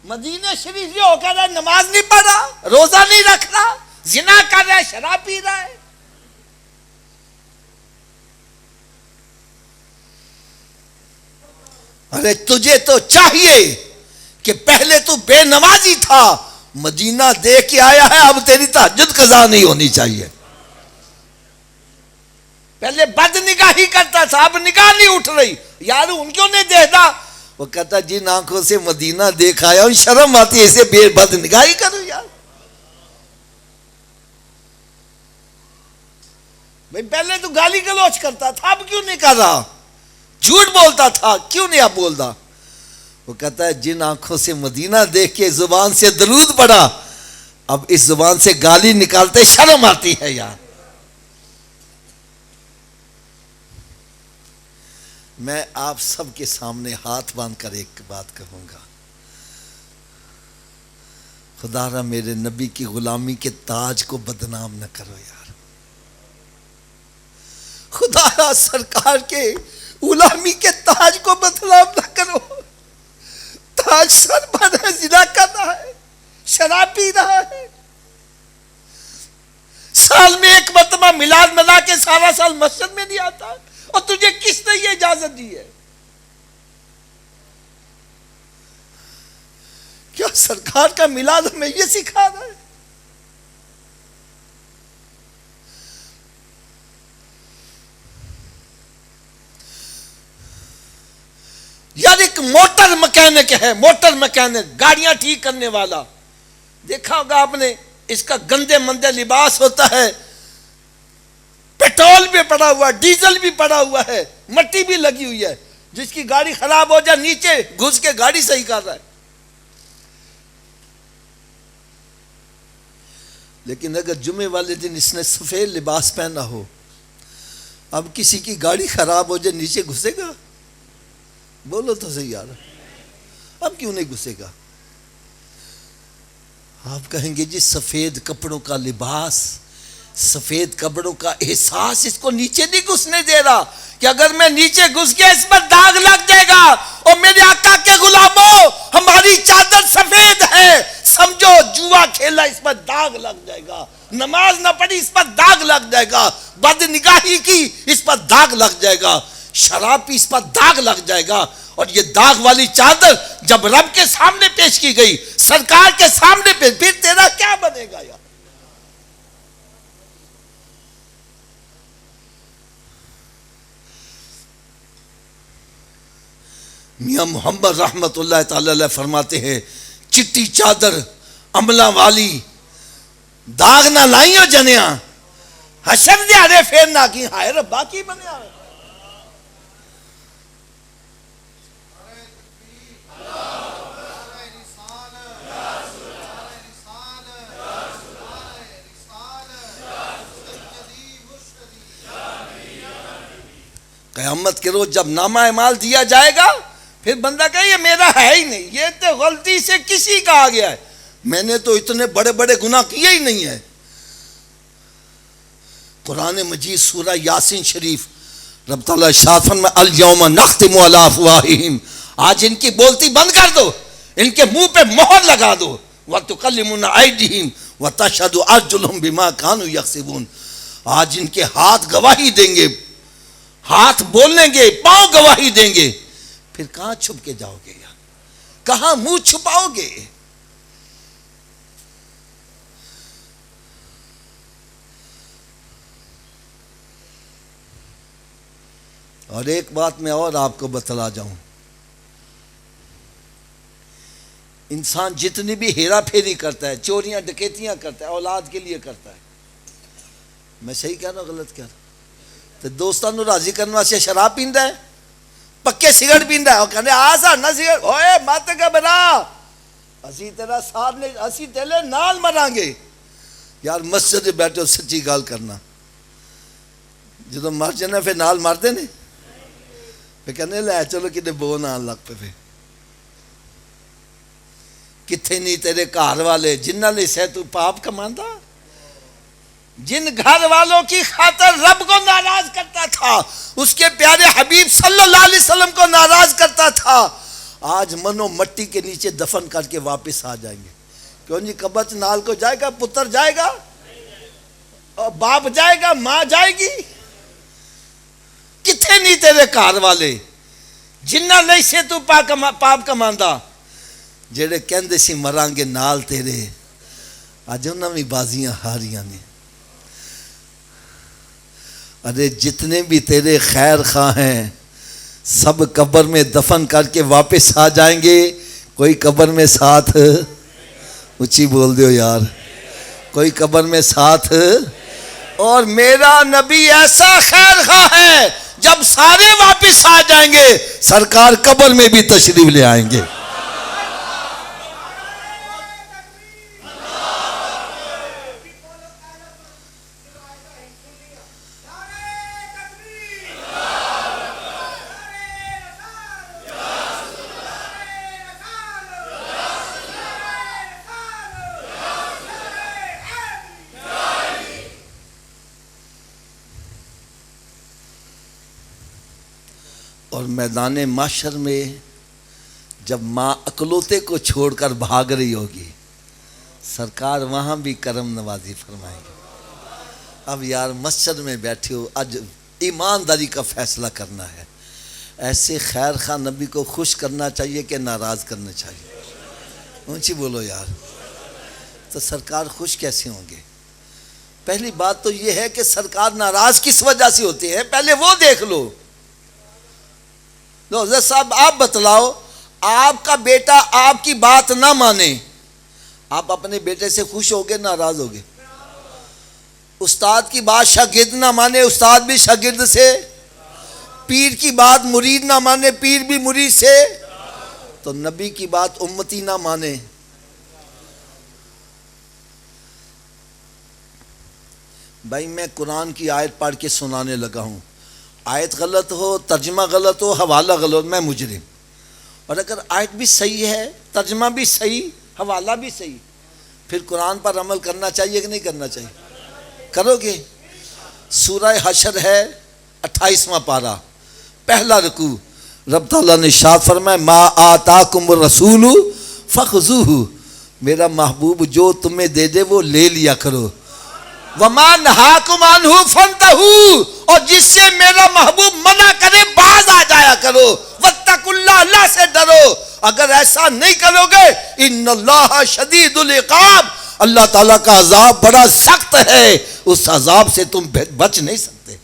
Speaker 1: مدینہ شریف سے ہو کے آیا نماز نہیں پڑھ رہا, روزہ نہیں رکھ رہا, زنا کر رہا ہے, شراب پی رہا ہے. ارے تجھے تو چاہیے کہ پہلے تو بے نمازی تھا, مدینہ دیکھ کے آیا ہے, اب تیری تہجد قضا نہیں ہونی چاہیے. پہلے بد نگاہی کرتا تھا, اب نگاہ نہیں اٹھ رہی. یار ان کیوں نہیں دیکھتا؟ وہ کہتا جن آنکھوں سے مدینہ دیکھ آیا ہوں, شرم آتی ہے اسے بے بد نگاہی کروں. یار بھئی پہلے تو گالی گلوچ کرتا تھا, اب کیوں نہیں کر رہا؟ جھوٹ بولتا تھا, کیوں نہیں اب بولتا؟ وہ کہتا ہے جن آنکھوں سے مدینہ دیکھ کے زبان سے درود پڑا, اب اس زبان سے گالی نکالتے شرم آتی ہے. یار میں آپ سب کے سامنے ہاتھ باندھ کر ایک بات کہوں گا, خدا را میرے نبی کی غلامی کے تاج کو بدنام نہ کرو. یار خدا را سرکار کے غلامی کے تاج کو بدنام نہ کرو. تاج سر پر ہے, زنا کر رہا ہے, شراب پی رہا ہے, سال میں ایک مرتبہ میلاد منا کے سارا سال مسجد میں نہیں آتا, اور تجھے کس نے یہ اجازت دی ہے؟ کیا سرکار کا میلاد ہمیں یہ سکھا رہا ہے؟ یار ایک موٹر مکینک ہے, موٹر مکینک, گاڑیاں ٹھیک کرنے والا, دیکھا ہوگا آپ نے, اس کا گندے مندے لباس ہوتا ہے, پیٹرول بھی پڑا ہوا ہے, ڈیزل بھی پڑا ہوا ہے, مٹی بھی لگی ہوئی ہے. جس کی گاڑی خراب ہو جائے نیچے گھس کے گاڑی صحیح کر رہا ہے. لیکن اگر جمعے والے دن اس نے سفید لباس پہنا ہو, اب کسی کی گاڑی خراب ہو جائے نیچے گھسے گا؟ بولو تو صحیح یار, اب کیوں نہیں گھسے گا؟ آپ کہیں گے جی سفید کپڑوں کا لباس, سفید کپڑوں کا احساس اس کو نیچے نہیں گھسنے دے رہا کہ اگر میں نیچے گھس گیا اس پر داغ لگ جائے گا. اور میرے آقا کے غلاموں, ہماری چادر سفید ہے, سمجھو جوا کھیلا اس پر داغ لگ جائے گا, نماز نہ پڑھی اس پر داغ لگ جائے گا, بد نگاہی کی اس پر داغ لگ جائے گا, شراب پی اس پر داغ لگ جائے گا. اور یہ داغ والی چادر جب رب کے سامنے پیش کی گئی, سرکار کے سامنے پیش, پھر تیرا کیا بنے گا؟ یار میاں محمد رحمت اللہ تعالی علیہ فرماتے ہیں, چٹی چادر عملہ والی داغ نہ لائیو جنیاں, حشر دیارے پھر نہ کی, ہائے ربا کی بنیا ہے. قیامت کے روز جب نامہ اعمال دیا جائے گا, پھر بندہ کہے یہ میرا ہے ہی نہیں, یہ تو غلطی سے کسی کا آ گیا ہے, میں نے تو اتنے بڑے بڑے گناہ کیے ہی نہیں ہے. قرآن مجید سورہ یاسین شریف رب تعالیٰ شافن میں الیوم نختم علی افواہہم, آج ان کی بولتی بند کر دو, ان کے منہ پہ مہر لگا دو. وتکلمنا ایدیہم وتشہد ارجلہم بما کانوا یکسبون, آج ان کے ہاتھ گواہی دیں گے, ہاتھ بولیں گے, پاؤں گواہی دیں گے. پھر کہاں چھپ کے جاؤ گے؟ یار کہاں منہ چھپاؤ گے؟ اور ایک بات میں اور آپ کو بتلا جاؤں, انسان جتنی بھی ہیرا پھیری کرتا ہے, چوریاں ڈکیتیاں کرتا ہے, اولاد کے لیے کرتا ہے. میں صحیح کہہ رہا ہوں غلط کہہ رہا ہوں؟ تو دوستان نو راضی کرنے واسطے شراب پیندا ہے, پکے سگرٹ پیندا ہے, اور کہنے آسا نہ سگرٹ, اوئے مت گھبرا, اسی تیرا ساتھ لے, اسی تیرے نال مران گے. یار مسجد میں بیٹھو, سچی گال کرنا, جدو مر جانا پھر نال مرتے نے، پھر کہنے لے چلو کتے بو نال لگ پہ پھر کتھے نہیں تیرے گھر والے جنہ لے سے تو پاپ کماندا، جن گھر والوں کی خاطر رب کو ناراض کرتا تھا، اس کے پیارے حبیب صلی اللہ علیہ وسلم کو ناراض کرتا تھا، آج منو مٹی کے نیچے دفن کر کے واپس آ جائیں گے۔ کیوں جی قبر نال کو جائے گا، پتر جائے گا اور باپ جائے گا، ماں جائے گی، کتھے نہیں تیرے گھر والے جنہ لئی سے تو پاپ کماندا، جڑے کہندے سی مران گے نال تیرے، آج انہاں بھی بازیاں ہاریاں نے۔ ارے جتنے بھی تیرے خیر خواہ ہیں سب قبر میں دفن کر کے واپس آ جائیں گے، کوئی قبر میں ساتھ، اونچی بول دیو یار، کوئی قبر میں ساتھ۔ اور میرا نبی ایسا خیر خواہ ہے، جب سارے واپس آ جائیں گے سرکار قبر میں بھی تشریف لے آئیں گے۔ اور میدان محشر میں جب ماں اکلوتے کو چھوڑ کر بھاگ رہی ہوگی، سرکار وہاں بھی کرم نوازی فرمائیں گے۔ اب یار مسجد میں بیٹھے ہو، آج ایمانداری کا فیصلہ کرنا ہے، ایسے خیر خواہ نبی کو خوش کرنا چاہیے کہ ناراض کرنا چاہیے؟ اونچی بولو یار، تو سرکار خوش کیسے ہوں گے؟ پہلی بات تو یہ ہے کہ سرکار ناراض کس وجہ سے ہوتے ہیں، پہلے وہ دیکھ لو۔ حضرت صاحب آپ بتلاؤ، آپ کا بیٹا آپ کی بات نہ مانے، آپ اپنے بیٹے سے خوش ہوگے ناراض ہوگے؟ استاد کی بات شاگرد نہ مانے، استاد بھی شاگرد سے، پیر کی بات مرید نہ مانے، پیر بھی مرید سے، تو نبی کی بات امتی نہ مانے۔ بھائی میں قرآن کی آیت پڑھ کے سنانے لگا ہوں، آیت غلط ہو، ترجمہ غلط ہو، حوالہ غلط، میں مجرم۔ اور اگر آیت بھی صحیح ہے، ترجمہ بھی صحیح، حوالہ بھی صحیح، پھر قرآن پر عمل کرنا چاہیے کہ نہیں کرنا چاہیے؟ کرو گے؟ سورہ حشر ہے 28واں پارہ، پہلا رکوع، رب تعالیٰ نے ارشاد فرمایا ما آتاکم الرسول فخذوہ، میرا محبوب جو تمہیں دے دے وہ لے لیا کرو، وَمَا نَهَاكُمْ عَنْهُ فَانْتَهُوا، اور جس سے میرا محبوب منع کرے باز آ جایا کرو، وَاتَّقُوا اللَّهَ، اللہ سے ڈرو، اگر ایسا نہیں کرو گے اِنَّ اللَّهَ شَدِيدُ الْعِقَابِ، اللہ تعالیٰ کا عذاب بڑا سخت ہے، اس عذاب سے تم بچ نہیں سکتے۔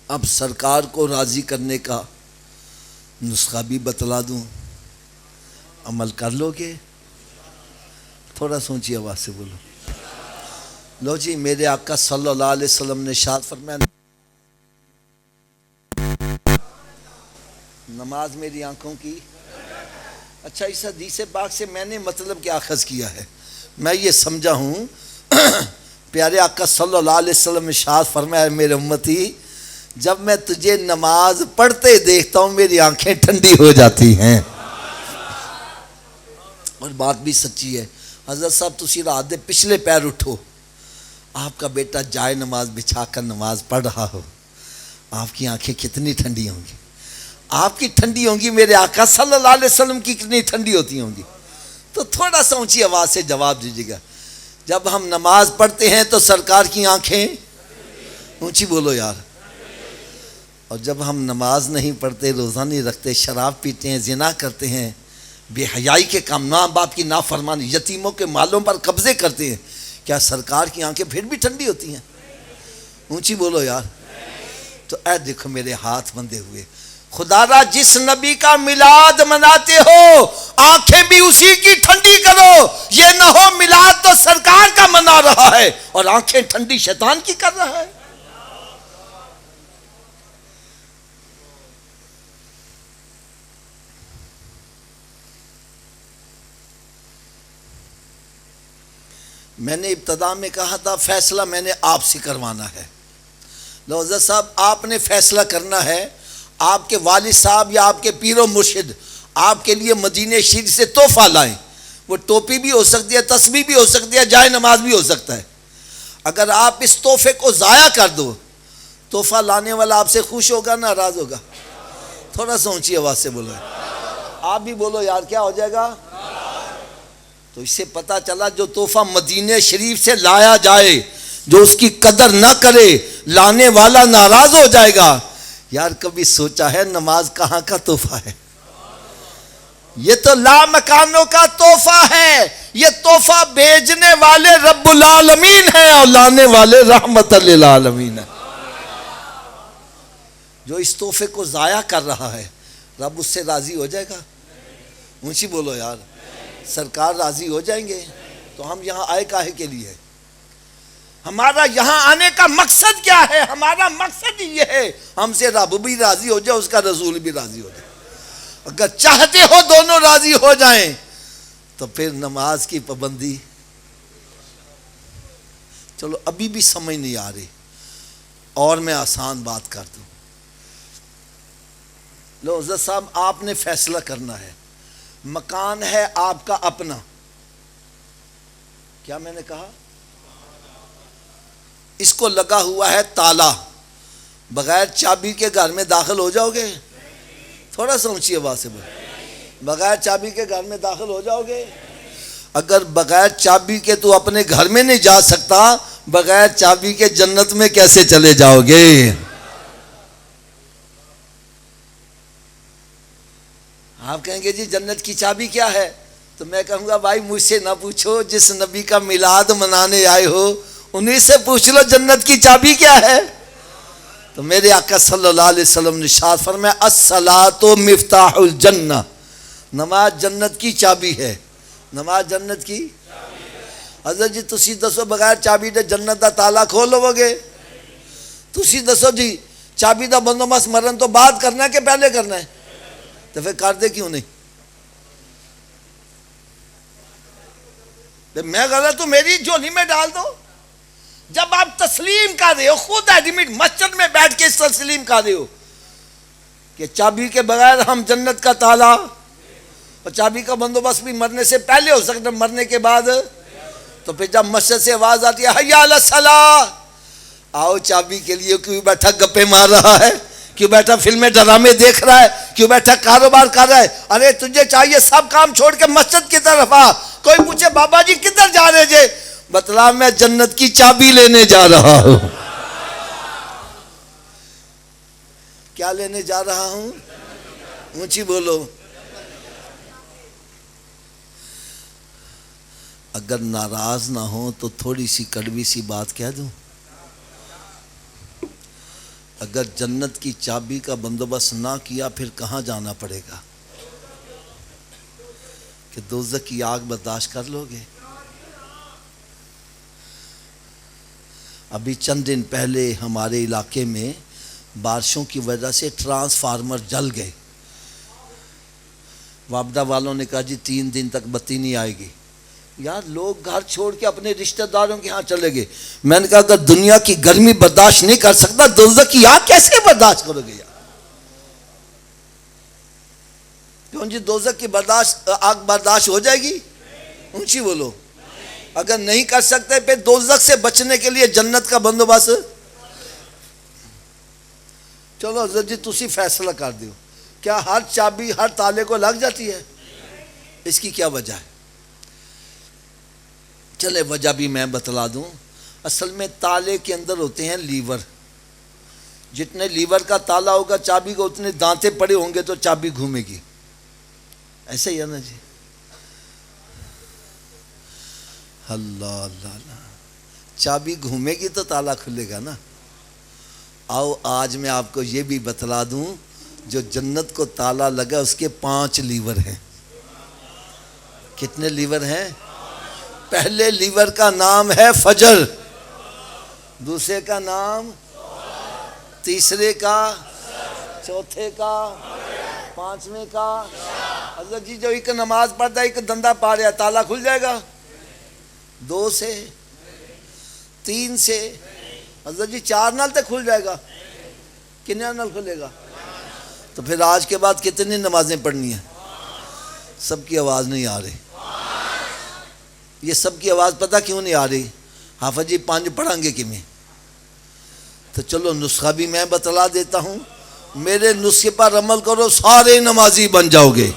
Speaker 1: اب سرکار کو راضی کرنے کا نسخہ بھی بتلا دوں، عمل کر لو گے؟ تھوڑا سوچی آواز سے بولو۔ لو جی، میرے آقا صلی اللہ علیہ وسلم نے ارشاد فرمایا نماز میری آنکھوں کی۔ اچھا، اس حدیث پاک سے میں نے مطلب کیا اخذ کیا ہے؟ میں یہ سمجھا ہوں پیارے آقا صلی اللہ علیہ وسلم نے ارشاد فرمایا میرے امتی، جب میں تجھے نماز پڑھتے دیکھتا ہوں میری آنکھیں ٹھنڈی ہو جاتی ہیں۔ اور بات بھی سچی ہے۔ حضرت صاحب تسی رات دے پچھلے پیر اٹھو، آپ کا بیٹا جائے نماز بچھا کر نماز پڑھ رہا ہو، آپ کی آنکھیں کتنی ٹھنڈی ہوں گی؟ آپ کی ٹھنڈی ہوں گی، میرے آقا صلی اللہ علیہ وسلم کی کتنی ٹھنڈی ہوتی ہوں گی؟ تو تھوڑا سا اونچی آواز سے جواب دیجیے گا۔ جب ہم نماز پڑھتے ہیں تو سرکار کی آنکھیں، اونچی بولو یار۔ اور جب ہم نماز نہیں پڑھتے، روزہ نہیں رکھتے، شراب پیتے ہیں، زنا کرتے ہیں، بے حیائی کے کام، ماں باپ کی نافرمانی، یتیموں کے مالوں پر قبضے کرتے ہیں، کیا سرکار کی آنکھیں پھر بھی ٹھنڈی ہوتی ہیں؟ اونچی بولو یار۔ تو اے دیکھو میرے ہاتھ بندھے ہوئے، خدا را جس نبی کا میلاد مناتے ہو آنکھیں بھی اسی کی ٹھنڈی کرو، یہ نہ ہو میلاد تو سرکار کا منا رہا ہے اور آنکھیں ٹھنڈی شیطان کی کر رہا ہے۔ میں نے ابتدا میں کہا تھا فیصلہ میں نے آپ سے کروانا ہے. لو حضرت صاحب آپ نے فیصلہ کرنا ہے. آپ کے والد صاحب یا آپ کے پیر و مرشد آپ کے لیے مدینہ شریف سے تحفہ لائیں. وہ ٹوپی بھی ہو سکتی ہے, تسبیح بھی ہو سکتی ہے, جائے نماز بھی ہو سکتا ہے. اگر آپ اس تحفے کو ضائع کر دو, تحفہ لانے والا آپ سے خوش ہوگا ناراض ہوگا؟ تھوڑا سا اونچی آواز سے بولو. آپ بھی بولو یار, کیا ہو جائے گا؟ تو اس سے پتہ چلا جو تحفہ مدینہ شریف سے لایا جائے, جو اس کی قدر نہ کرے, لانے والا ناراض ہو جائے گا. یار کبھی سوچا ہے نماز کہاں کا تحفہ ہے؟ یہ تو لامکانوں کا تحفہ ہے. یہ تحفہ بھیجنے والے رب العالمین ہیں اور لانے والے رحمت للعالمین ہیں. جو اس تحفے کو ضائع کر رہا ہے, رب اس سے راضی ہو جائے گا؟ اونچی بولو یار. سرکار راضی ہو جائیں گے؟ تو ہم یہاں آئے کاہے کے لیے؟ ہمارا یہاں آنے کا مقصد کیا ہے؟ ہمارا مقصد یہ ہے ہم سے رب بھی راضی ہو جائے, اس کا رسول بھی راضی ہو جائے. اگر چاہتے ہو دونوں راضی ہو جائیں تو پھر نماز کی پابندی. چلو ابھی بھی سمجھ نہیں آ رہی, اور میں آسان بات کر دوں. لو حضرت صاحب آپ نے فیصلہ کرنا ہے. مکان ہے آپ کا اپنا. کیا میں نے کہا؟ اس کو لگا ہوا ہے تالا, بغیر چابی کے گھر میں داخل ہو جاؤ گے؟ تھوڑا سا اونچی آواز سے بولو. بغیر چابی کے گھر میں داخل ہو جاؤ گے؟ اگر بغیر چابی کے تو اپنے گھر میں نہیں جا سکتا, بغیر چابی کے جنت میں کیسے چلے جاؤ گے؟ آپ کہیں گے جی جنت کی چابی کیا ہے؟ تو میں کہوں گا بھائی مجھ سے نہ پوچھو, جس نبی کا میلاد منانے آئے ہو انہیں سے پوچھ لو جنت کی چابی کیا ہے. تو میرے آقا صلی اللہ علیہ وسلم نے ارشاد فرمایا الصلاۃ مفتاح الجنہ, نماز جنت کی چابی ہے. نماز جنت کی. حضرت جی تسی دسو بغیر چابی دے جنت دا تالا کھول لو گے؟ تسی دسو جی چابی دا بندوبست مرن تو بعد کرنا ہے کہ پہلے کرنا ہے؟ تو پھر کر دے کیوں نہیں؟ میں غلط ہوں, میری جھولی میں ڈال دو. جب آپ تسلیم کر رہے ہو, خود ایڈمٹ مسجد میں بیٹھ کے تسلیم کر رہے ہو کہ چابی کے بغیر ہم جنت کا تالا, اور چابی کا بندوبست بھی مرنے سے پہلے ہو سکتا ہے, مرنے کے بعد. تو پھر جب مسجد سے آواز آتی ہے حی علی الصلاۃ, آؤ چابی کے لیے. کیوں بیٹھا گپے مار رہا ہے؟ کیوں بیٹھا فلمیں ڈرامے دیکھ رہا ہے؟ کیوں بیٹھا کاروبار کر رہا ہے؟ ارے تجھے چاہیے سب کام چھوڑ کے مسجد کی طرف آ. کوئی پوچھے بابا جی کدھر جا رہے جے؟ بتلا میں جنت کی چابی لینے جا رہا ہوں. کیا لینے جا رہا ہوں؟ اونچی بولو. اگر ناراض نہ ہو تو تھوڑی سی کڑوی سی بات کہہ دوں. اگر جنت کی چابی کا بندوبست نہ کیا پھر کہاں جانا پڑے گا؟ کہ دوزخ کی آگ برداشت کر لو گے؟ ابھی چند دن پہلے ہمارے علاقے میں بارشوں کی وجہ سے ٹرانسفارمر جل گئے. وابڈا والوں نے کہا جی 3 دن تک بتی نہیں آئے گی. یار لوگ گھر چھوڑ کے اپنے رشتہ داروں کے ہاں چلے گئے. میں نے کہا اگر دنیا کی گرمی برداشت نہیں کر سکتا دوزخ کی آگ کیسے برداشت کرو گے یار؟ کیوں جی دوزخ کی آگ برداشت ہو جائے گی؟ اونچی بولو. اگر نہیں کر سکتے پھر دوزخ سے بچنے کے لیے جنت کا بندوبست. چلو حضرت جی تسی فیصلہ کر دیو, کیا ہر چابی ہر تالے کو لگ جاتی ہے؟ اس کی کیا وجہ ہے؟ چلے وجہ بھی میں بتلا دوں. اصل میں تالے کے اندر ہوتے ہیں لیور. جتنے لیور کا تالا ہوگا چابی کو اتنے دانتے پڑے ہوں گے تو چابی گھومے گی. ایسے ہی ہے نا جی؟ اللہ اللہ اللہ, چابی گھومے گی تو تالا کھلے گا نا. آؤ آج میں آپ کو یہ بھی بتلا دوں, جو جنت کو تالا لگا اس کے 5 لیور ہیں. کتنے لیور ہیں؟ پہلے لیور کا نام ہے فجر, دوسرے کا نام, تیسرے کا, چوتھے کا, 5ویں کا. حضرت جی جو ایک نماز پڑھتا ہے ایک دندہ پا رہا ہے تالا کھل جائے گا؟ 2 سے 3 سے حضرت جی 4 نال تے کھل جائے گا، کتنے نال کھلے گا؟ تو پھر آج کے بعد کتنی نمازیں پڑھنی ہیں؟ سب کی آواز نہیں آ رہی. یہ سب کی آواز پتہ کیوں نہیں آ رہی؟ حافظ جی 5 پڑھیں گے کیویں؟ تو چلو نسخہ بھی میں بتلا دیتا ہوں، میرے نسخے پر عمل کرو، سارے نمازی بن جاؤ گے.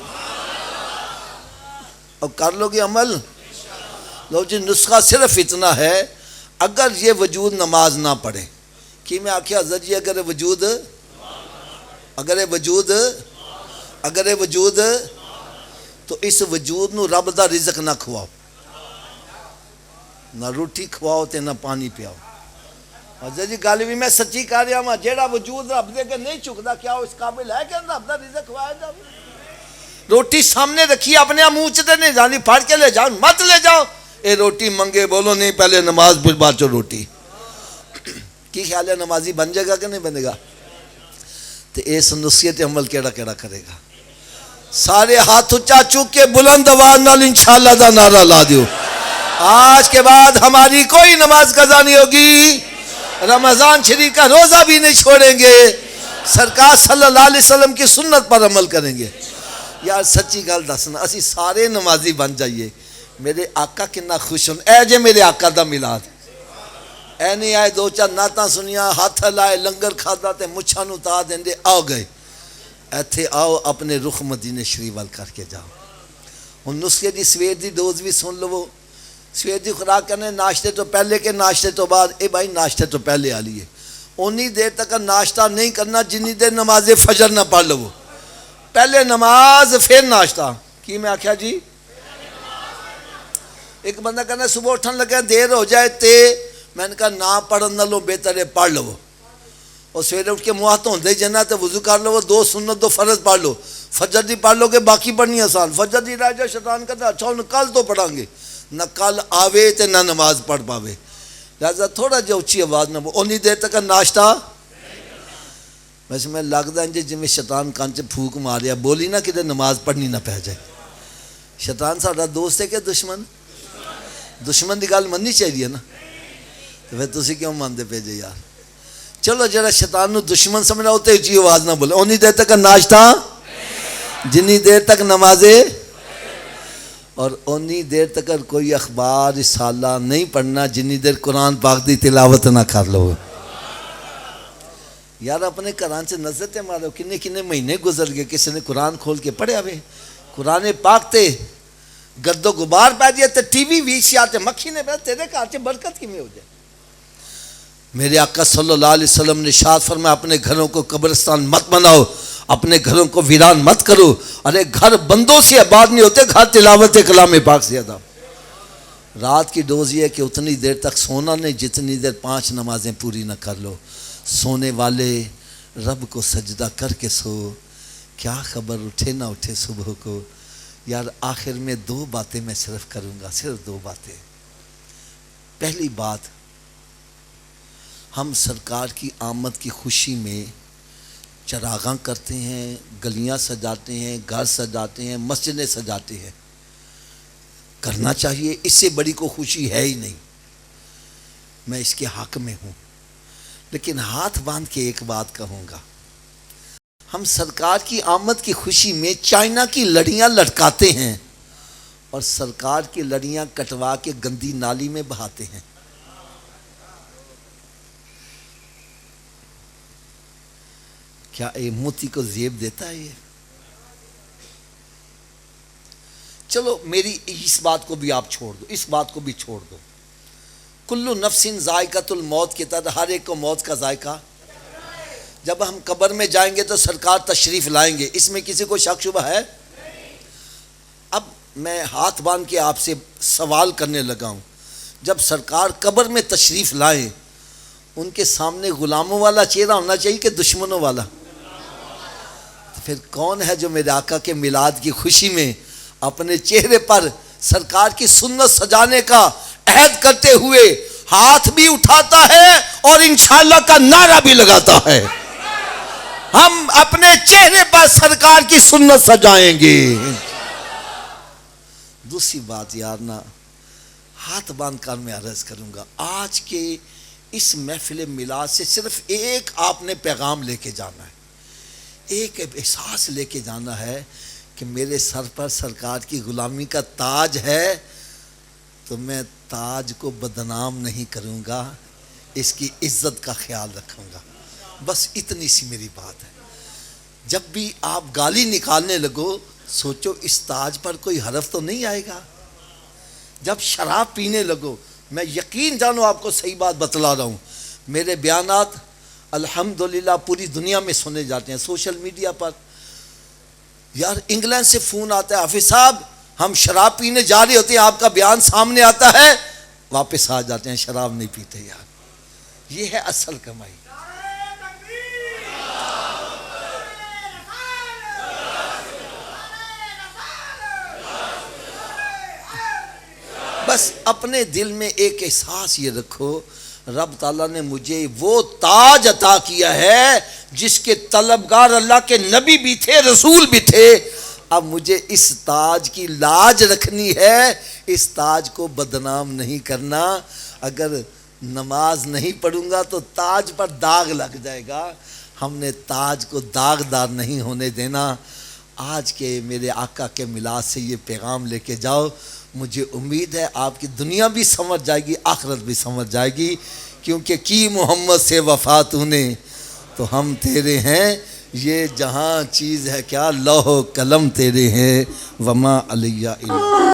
Speaker 1: اب کر لو گے عمل؟ لو جی نسخہ صرف اتنا ہے، اگر یہ وجود نماز نہ پڑھے، کہ میں آکھیا حضرت جی اگر یہ وجود تو اس وجود نو رب دا رزق نہ کھواؤ، نہ روٹی کھواؤ تے نہ پانی پیاؤ. حضرت جی گل بھی میں سچی کر رہا ہوں، جیڑا وجود رب دے کے نہیں چکتا، کیا اس قابل ہے کہ رب دا رزق کھوایا جائے؟ روٹی سامنے رکھی اپنے منہ چ تے نہیں جانی، پھڑ کے لے جاؤ، مت لے جاؤ. اے روٹی منگے بولو نہیں، پہلے نماز پھر بعد چ روٹی. کی خیال ہے نمازی بن جائے گا کہ نہیں بنے گا؟ تو اس نصیحت تے عمل کیڑا کرے گا؟ سارے ہاتھ اونچا چوک کے بلند آواز نال انشاءاللہ دا نعرہ لا دیو. آج کے بعد ہماری کوئی نماز قضا نہیں ہوگی، رمضان شریف کا روزہ بھی نہیں چھوڑیں گے، سرکار صلی اللہ علیہ وسلم کی سنت پر عمل کریں گے. یار سچی گل دسنا، اسی سارے نمازی بن جائیے. میرے آقا کنا خوش ہوں، اے جے میرے آقا دا میلاد، اے نہیں آئے 2-4 نعتاں سنیاں، ہاتھ لائے، لنگر کھادا تے مچھاں نوں تا دیندے آ گئے. ایتھے آؤ اپنے رخ مدینے شریف وال کر کے جاؤ. ہن نسخے دی سویر دی ڈوز بھی سن لو. سویر دی خوراک کرنے ناشتے تو پہلے کہ ناشتے تو بعد؟ اے بھائی ناشتے تو پہلے آ لیے. اونی دیر تک ناشتہ نہیں کرنا جنی دیر نماز فجر نہ پڑھ لو. پہلے نماز پھر ناشتہ. کی میں آکھیا جی؟ ایک بندہ کہنا صبح اٹھن لگا دیر ہو جائے تے میں نے کہا نہ پڑھن نہ لو، بہتر ہے پڑھ لو. اور سویرے اٹھ کے منہ ہاتھ دھوندے جانا تے وضو کر لو، 2 سنت 2 فرض پڑھ لو. فجر دی پڑھ لو گے باقی پڑھنی آسان. فجر دی رہ جائے شیطان کہتا اچھا ہن کل تو پڑھاں گے، نہ کل آوے تے نہ نماز پڑھ پاوے. لہٰذا تھوڑا جہا اچھی آواز نہ اونی دیر تک ناشتہ. ویسے میں لگتا ہے جی میں شیطان کان چ پھوک ماریا بولی نہ کدھر نماز پڑھنی نہ پہ جائے. شیطان ساڈا دوست ہے کہ دشمن؟ دشمن دی گل مننی چاہیے نا. تو پھر تسی کیوں مانتے پے جے یار؟ چلو جڑا شیطان نو دشمن سمجھنا ہوتے اچھی آواز نہ بولے. اونی دیر تک ناشتہ، جنی دیر تک نمازیں، اور اونی دیر تک کوئی اخبار رسالہ نہیں پڑھنا جنی دیر قرآن پاک دی تلاوت نہ کر لو. یار اپنے قرآن سے نظر تے مارو، کنے مہینے گزر گئے کسی نے قرآن کھول کے پڑھیا ہوئے؟ قرآن پاک تے گرد و غبار پہ دیا تے ٹی وی وی تے مکھی نے پہ تیرے گھر سے برکت کی میں ہو جائے. میرے آقا صلی اللہ علیہ وسلم نے ارشاد فرمایا اپنے گھروں کو قبرستان مت بناؤ، اپنے گھروں کو ویران مت کرو. ارے گھر بندوں سے آباد نہیں ہوتے، گھر تلاوت کلام پاک سے آباد. رات کی ڈوز یہ ہے کہ اتنی دیر تک سونا نہیں جتنی دیر 5 نمازیں پوری نہ کر لو. سونے والے رب کو سجدہ کر کے سو، کیا خبر اٹھے نہ اٹھے صبح کو. یار آخر میں 2 باتیں میں صرف کروں گا، صرف 2 باتیں. پہلی بات، ہم سرکار کی آمد کی خوشی میں چراغاں کرتے ہیں، گلیاں سجاتے ہیں، گھر سجاتے ہیں، مسجدیں سجاتے ہیں. کرنا چاہیے، اس سے بڑی کوئی خوشی ہے ہی نہیں. میں اس کے حق میں ہوں. لیکن ہاتھ باندھ کے ایک بات کہوں گا، ہم سرکار کی آمد کی خوشی میں چائنا کی لڑیاں لٹکاتے ہیں اور سرکار کی لڑیاں کٹوا کے گندی نالی میں بہاتے ہیں. کیا یہ موتی کو زیب دیتا ہے؟ یہ چلو میری اس بات کو بھی آپ چھوڑ دو، اس بات کو بھی چھوڑ دو. کلو نفس ذائقۃ الموت کی طرح ہر ایک کو موت کا ذائقہ. جب ہم قبر میں جائیں گے تو سرکار تشریف لائیں گے، اس میں کسی کو شک شبہ ہے؟ اب میں ہاتھ باندھ کے آپ سے سوال کرنے لگا ہوں، جب سرکار قبر میں تشریف لائیں ان کے سامنے غلاموں والا چہرہ ہونا چاہیے کہ دشمنوں والا؟ پھر کون ہے جو میرے آقا کے میلاد کی خوشی میں اپنے چہرے پر سرکار کی سنت سجانے کا عہد کرتے ہوئے ہاتھ بھی اٹھاتا ہے اور انشاءاللہ کا نعرہ بھی لگاتا ہے؟ ہم اپنے چہرے پر سرکار کی سنت سجائیں گے. دوسری بات یار نا، ہاتھ باندھ کر میں عرض کروں گا، آج کے اس محفل میلاد سے صرف ایک آپ نے پیغام لے کے جانا ہے، ایک احساس لے کے جانا ہے کہ میرے سر پر سرکار کی غلامی کا تاج ہے، تو میں تاج کو بدنام نہیں کروں گا، اس کی عزت کا خیال رکھوں گا۔ بس اتنی سی میری بات ہے۔ جب بھی آپ گالی نکالنے لگو سوچو اس تاج پر کوئی حرف تو نہیں آئے گا۔ جب شراب پینے لگو، میں یقین جانو آپ کو صحیح بات بتلا رہا ہوں، میرے بیانات الحمدللہ پوری دنیا میں سنے جاتے ہیں، سوشل میڈیا پر۔ یار انگلینڈ سے فون آتا ہے، حافظ صاحب ہم شراب پینے جا رہے ہوتے ہیں، آپ کا بیان سامنے آتا ہے، واپس آ جاتے ہیں، شراب نہیں پیتے۔ یار یہ ہے اصل کمائی۔ بس اپنے دل میں ایک احساس یہ رکھو، رب تعالیٰ نے مجھے وہ تاج عطا کیا ہے جس کے طلبگار اللہ کے نبی بھی تھے، رسول بھی تھے۔ اب مجھے اس تاج کی لاج رکھنی ہے، اس تاج کو بدنام نہیں کرنا۔ اگر نماز نہیں پڑھوں گا تو تاج پر داغ لگ جائے گا، ہم نے تاج کو داغدار نہیں ہونے دینا۔ آج کے میرے آقا کے میلاد سے یہ پیغام لے کے جاؤ، مجھے امید ہے آپ کی دنیا بھی سمجھ جائے گی، آخرت بھی سمجھ جائے گی، کیونکہ کی محمد سے وفا تو نے تو ہم تیرے ہیں، یہ جہاں چیز ہے کیا لوح و قلم تیرے ہیں، وما علیہ الا